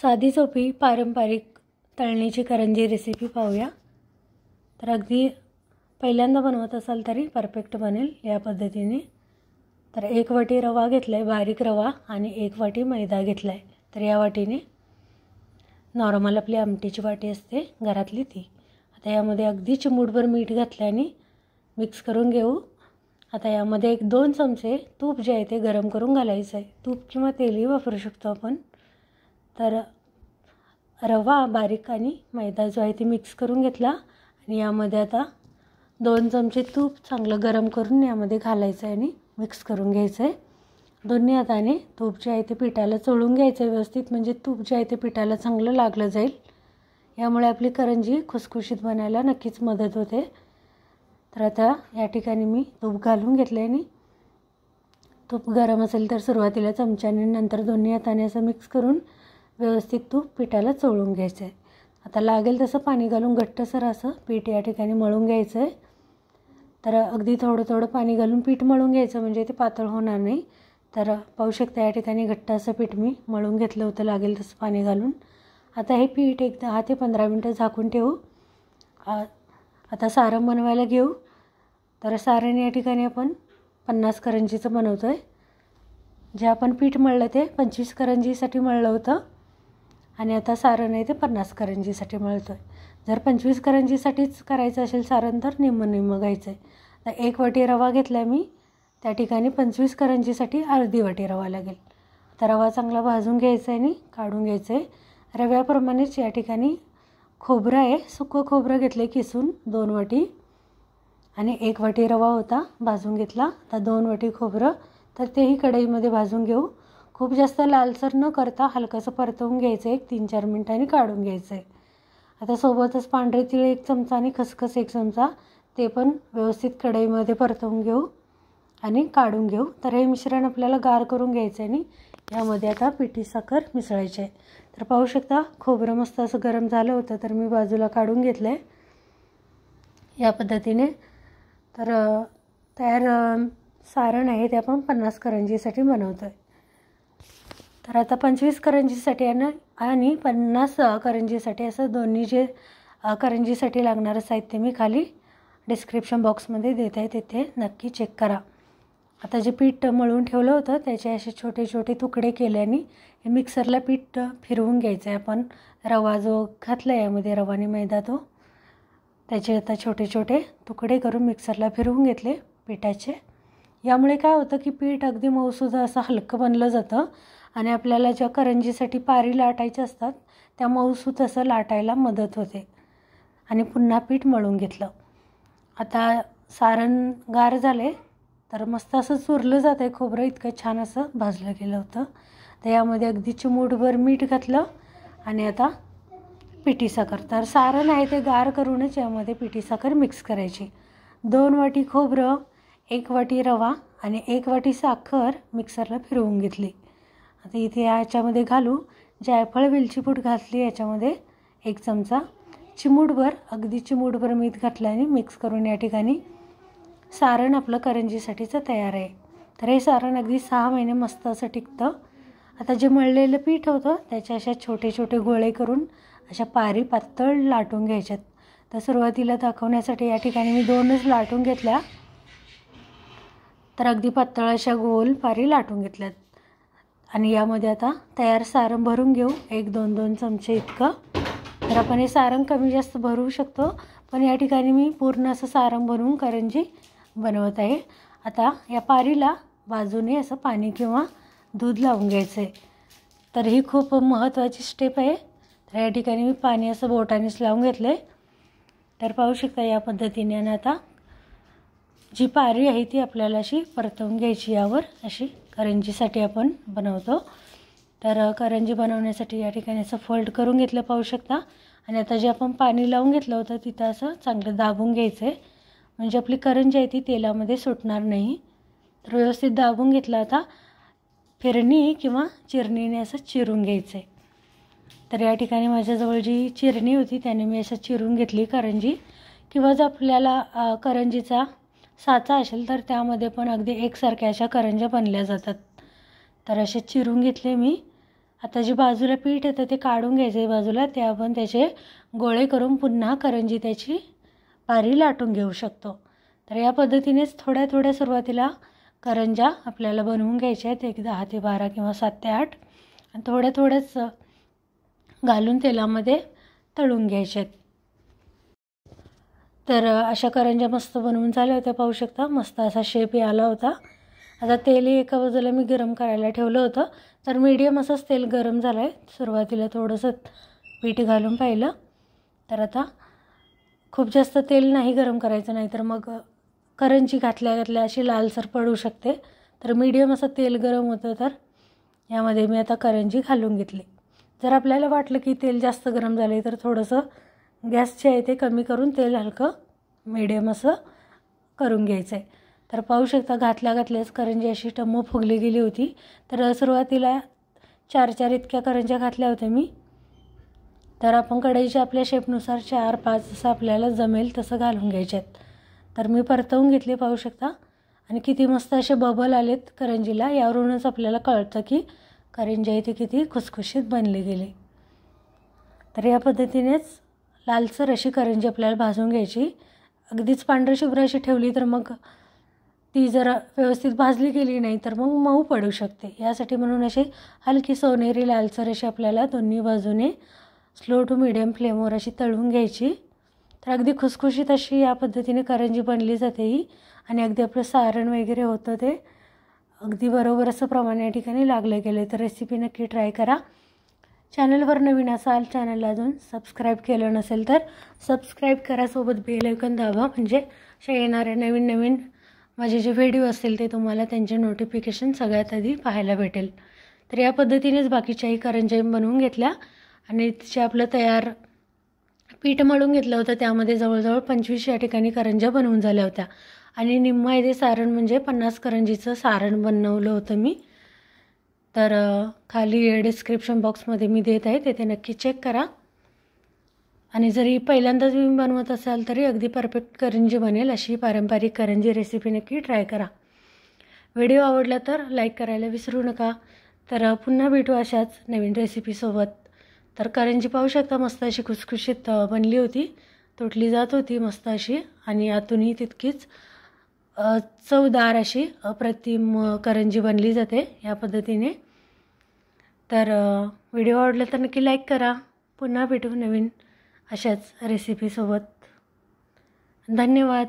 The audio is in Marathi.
साधी सोपी पारंपरिक तळणीची करंजी रेसिपी पाहूया। तर अगदी पहिल्यांदा बनवत असाल तरी परफेक्ट बनेल या पद्धतीने। तर 1 वाटी रवा घेतलाय, बारीक रवा, आणि 1 वाटी मैदा घेतलाय। तर या वाटीने नॉर्मल आपली आमटीची वाटी असते घरातली ती। आता यामध्ये अगदी चिमूटभर मीठ घातल्याने मिक्स करून घेऊ। आता यामध्ये 1-2 चमचे तूप जे आहे ते गरम करून घालायचं आहे। तूप किंवा तेलही वापरू शकतो आपण। तर रवा बारीक आणि मैदा जो आहे ते मिक्स करून घेतला आणि यामध्ये आता 2 चमचे तूप चांगलं गरम करून यामध्ये घालायचं आहे आणि मिक्स करून घ्यायचं आहे। दोन्ही हाताने तूप जे आहे ते पिठाला चोळून घ्यायचं व्यवस्थित, म्हणजे तूप जे आहे ते पिठाला चांगलं लागलं जाईल। यामुळे आपली करंजी खुसखुशीत बनायला नक्कीच मदत होते। तर आता या ठिकाणी मी तूप घालून घेतलं आहे आणि तूप गरम असेल तर सुरुवातीला चमच्याने, नंतर दोन्ही हाताने असं मिक्स करून व्यवस्थित तूप पिठाला चोळून घ्यायचं आहे। आता लागेल तसं पाणी घालून घट्टसर असं पीठ या ठिकाणी मळून घ्यायचं आहे। तर अगदी थोडं थोडं पाणी घालून पीठ मळून घ्यायचं, म्हणजे ते पातळ होणार नाही। तर पाहू शकता या ठिकाणी घट्ट असं पीठ मी मळून घेतलं होतं लागेल तसं पाणी घालून। आता हे पीठ 10 ते 15 मिनटं झाकून ठेवू। आता सारण बनवायला घेऊ। तर सारण या ठिकाणी आपण 50 करंजीचं बनवतो आहे। जे आपण पीठ मळलं ते 25 करंजीसाठी मळलं होतं आणि आता सारण आहे ते 50 करंजीसाठी मळतो आहे। जर 25 करंजीसाठीच करायचं असेल सारण तर निम्मं घ्यायचं आहे। आता 1 वाटी रवा घेतला मी, त्या ठिकाणी 25 करंजीसाठी अर्धी वाटी रवा लागेल। आता रवा चांगला भाजून घ्यायचा आहे आणि काढून घ्यायचं आहे। रव्याप्रमाणेच या ठिकाणी खोबरं आहे, सुकं खोबरं घेतलं किसून 2 वाटी, आणि 1 वाटी रवा होता भाजून घेतला। आता 2 वाटी खोबरं, तर तेही कढईमध्ये भाजून घेऊ। खूप जास्त लालसर न करता हलकंसं परतवून घ्यायचं आहे, 1-3-4 मिनिटांनी काढून घ्यायचं आहे। आता सोबतच पांढरे तीळ 1 चमचा आणि खसखस 1 चमचा, ते पण व्यवस्थित कढईमध्ये परतवून घेऊ आणि काढून घेऊ। तर हे मिश्रण आपल्याला गार करून घ्यायचं आहे आणि यामध्ये आता पिठी साखर मिसळायची आहे। तर पाहू शकता खोबरं मस्त असं गरम झालं होतं, तर मी बाजूला काढून घेतलं आहे या पद्धतीने। तर तयार सारण आहे ते आपण 50 करंजीसाठी बनवतो आहे। तर आता 25 करंजीसाठी आणि 50 करंजीसाठी असं दोन्ही जे करंजीसाठी लागणारं साहित्य मी खाली डिस्क्रिप्शन बॉक्समध्ये देत आहे, तिथे नक्की चेक करा। आता जे पीठ मळून ठेवलं होतं त्याचे असे छोटे छोटे तुकडे केल्याने हे मिक्सरला पीठ फिरवून घ्यायचं आहे। आपण रवा जो घातला यामध्ये, रवा आणि मैदा, तो त्याचे आता छोटे छोटे तुकडे करून मिक्सरला फिरवून घेतले पिठाचे। यामुळे काय होतं की पीठ अगदी मऊसूद असं हलकं बनलं जातं आणि आपल्याला ज्या करंजीसाठी पारी लाटायच्या असतात त्या मऊसूद असं लाटायला मदत होते। आणि पुन्हा पीठ मळून घेतलं। आता सारण गार झाले, तर मस्त असं चुरलं जात आहे खोबरं, इतकं छान असं भाजलं गेलं होतं। तर यामध्ये अगदी चिमूटभर मीठ घातलं आणि आता पिठी साखर, तर सारण आहे ते गार करूनच यामध्ये पिठी साखर मिक्स करायची। 2 वाटी खोबरं, 1 वाटी रवा आणि 1 वाटी साखर मिक्सरला फिरवून घेतली। आता इथे याच्यामध्ये घालू जायफळ वेलची पूड घातली, याच्यामध्ये 1 चमचा, चिमूटभर, अगदी चिमूटभर मीठ घातल्याने मिक्स करून या ठिकाणी सारण आपलं करंजीसाठीचं तयार आहे। तर हे सारण अगदी 6 महिने मस्त असं टिकतं। आता जे मळलेलं पीठ होतं त्याचे अशा छोटे छोटे गोळे करून अशा पारी पातळ लाटून घ्यायच्यात। तर सुरुवातीला दाखवण्यासाठी या ठिकाणी मी 2च लाटून घेतल्या, तर अगदी पातळ अशा गोल पारी लाटून घेतल्यात। आणि यामध्ये आता तयार सारण भरून घेऊ 1-2 चमचे इतकं। तर आपण हे सारण कमी जास्त भरू शकतो, पण या ठिकाणी मी पूर्ण असं सारण भरून करंजी बनवत आहे। आता या पारीला बाजूने असं पाणी किंवा दूध लावून घ्यायचं आहे। तर ही खूप महत्त्वाची स्टेप आहे। तर या ठिकाणी मी पाणी असं बोटानेच लावून घेतलं आहे। तर पाहू शकता या पद्धतीने। आणि आता जी पारी आहे ती आपल्याला अशी परतवून घ्यायची, यावर अशी करंजीसाठी आपण बनवतो। तर करंजी बनवण्यासाठी या ठिकाणी असं फोल्ड करून घेतलं पाहू शकता। आणि आता जे आपण पाणी लावून घेतलं होतं तिथं असं चांगलं दाबून घ्यायचं आहे, म्हणजे आपली करंजी आहे ती तेलामध्ये सुटणार नाही। तर व्यवस्थित दाबून घेतलं। आता फिरणी किंवा चिरणीने असं चिरून घ्यायचं आहे। तर या ठिकाणी माझ्याजवळ जी चिरणी होती त्याने मी असं चिरून घेतली करंजी, किंवा जर आपल्याला करंजीचा साचा असेल तर त्यामध्ये पण अगदी एकसारख्या अशा करंज्या बनल्या जातात। तर असे चिरून घेतले मी आता जे बाजूला पीठ येतं ते काढून घ्यायचं आहे बाजूला, ते आपण त्याचे गोळे करून पुन्हा करंजी त्याची पारी लाटून घेऊ शकतो. तर या पद्धतीनेच थोड्या थोड्या सुरुवातीला करंज्या आपल्याला बनवून घ्यायच्या आहेत, एक 10 ते 12 किंवा 7 ते 8, आणि थोड्या थोड्याच घालून तेलामध्ये तळून घ्यायच्या आहेत. तर अशा करंज्या मस्त बनवून झाल्या होत्या, पाहू शकता मस्त असा शेप आला होता. आता तेलही एका बाजूला मी गरम करायला ठेवलं होतं, तर मीडियम असंच तेल गरम झालं आहे. सुरुवातीला थोडंसं पीठ घालून पाहिलं, तर आता खूप जास्त तेल नाही गरम करायचं, नाही तर मग करंजी घातल्या अशी लालसर पडू शकते. तर मीडियम असं तेल गरम होतं, तर यामध्ये मी आता करंजी घालून घेतली. जर आपल्याला वाटलं की तेल जास्त गरम झाले तर थोडंसं गॅसचे आहे ते कमी करून तेल हलकं मीडियम असं करून घ्यायचं आहे. तर पाहू शकता घातल्याच करंजी अशी टम्म फुगली गेली होती. तर सुरुवातीला 4 इतक्या करंज्या घातल्या होत्या मी. तर आपण कढईच्या आपल्या शेपनुसार 4-5 असं आपल्याला जमेल तसं घालून घ्यायच्यात. तर मी परतवून घेतले, पाहू शकता, आणि किती मस्त असे बबल आलेत करंजीला. यावरूनच आपल्याला कळतं की करंजी इथे किती खुसखुशीत बनली गेली. तर या पद्धतीनेच लालसर अशी करंजी आपल्याला भाजून घ्यायची. अगदीच पांढरी शुभ्र अशी ठेवली तर मग ती जर व्यवस्थित भाजली गेली नाही तर मग मऊ पडू शकते. यासाठी म्हणून अशी हलकी सोनेरी लालसर अशी आपल्याला दोन्ही बाजूने स्लो टू मीडियम फ्लेमवर अशी तळून घ्यायची. तर अगदी खुसखुशीत अशी या पद्धतीने करंजी बनली जाते ही, आणि अगदी आपलं सारण वगैरे होतं ते अगदी बरोबर असं प्रमाण या ठिकाणी लागलं गेलं. तर रेसिपी नक्की ट्राय करा. चॅनलवर नवीन असाल, चॅनलला अजून सबस्क्राईब केलं नसेल तर सबस्क्राईब करा, सोबत बेल आयकॉन दाबा, म्हणजे अशा येणाऱ्या नवीन माझे जे व्हिडिओ असतील ते तुम्हाला त्यांचे नोटिफिकेशन सगळ्यात आधी पाहायला भेटेल. तर या पद्धतीनेच बाकीच्याही करंज्या बनवून घेतल्या, आणि तिचे आपलं तयार पीठ मळून घेतलं होतं, त्यामध्ये जवळजवळ 25 या ठिकाणी करंज्या बनवून झाल्या होत्या. आणि निम्म आहे ते सारण म्हणजे 50 करंजीचं सारण बनवलं होतं मी. तर खाली डिस्क्रिप्शन बॉक्समध्ये मी देत आहे, ते नक्की चेक करा. आणि जरी पहिल्यांदाच तुम्ही बनवत असाल तरी अगदी परफेक्ट करंजी बनेल अशी पारंपरिक करंजी रेसिपी नक्की ट्राय करा. व्हिडिओ आवडला तर लाईक करायला विसरू नका. तर पुन्हा भेटू अशाच नवीन रेसिपीसोबत. तर करंजी पाहू शकता मस्त अशी खुसखुशीत बनली होती, तुटली जात होती मस्त अशी, आणि आतूनही तितकीच चवदार अशी अप्रतिम करंजी बनली जाते या पद्धतीने. तर व्हिडिओ आवडला तर नक्की लाईक करा. पुन्हा भेटू नवीन अशाच रेसिपीसोबत. धन्यवाद.